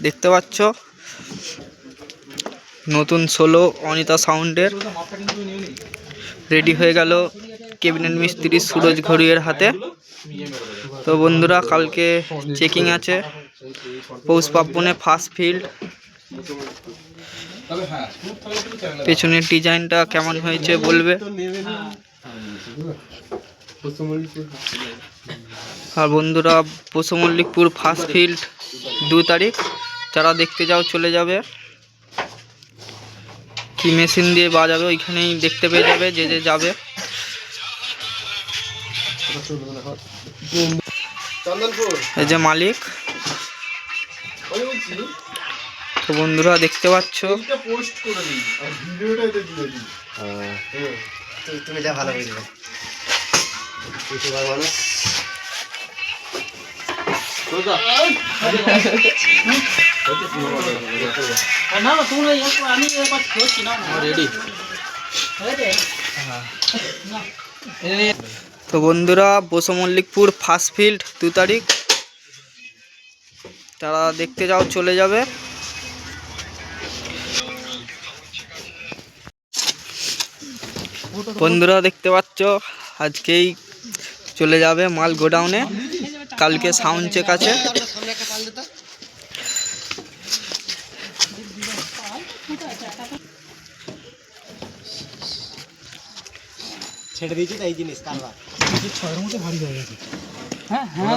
দেখতে পাচ্ছ নতুন সোলো অনিতা সাউন্ডের রেডি হয়ে গেল ক্যাবিনেট মিস্ত্রি সুরজ ঘড়িয়ের হাতে। তো বন্ধুরা, কালকে চেকিং আছে পৌষ পার্বণে ফার্স্ট ফিল্ড। পেছনের ডিজাইনটা কেমন হয়েছে বলবে। আর বন্ধুরা, পৌষমল্লিকপুর ফার্স্ট ফিল্ড 2 তারিখ, যারা দেখতে যাও চলে যাবে। কি মেশিন দিয়ে বাজাবে ওইখানেই দেখতে পেয়ে যাবে যে যে যাবে। এই যে মালিক। তো বন্ধুরা দেখতে পাচ্ছ, তুমি যা ভালো বুঝবে। তো বন্ধুরা, পৌষমল্লিকপুর ফার্স্ট ফিল্ড 2 তারিখ, যারা দেখতে যাও চলে যাবে। বন্ধুরা দেখতে পাচ্ছ, আজকেই চলে যাবে মাল গোডাউনে, কালকে সাউন্ড চেক আছে। ছেড়ে দিয়েছি তাই জিনিস কারবার ছয়ের মতো ভারী হয়ে গেছে। হ্যাঁ হ্যাঁ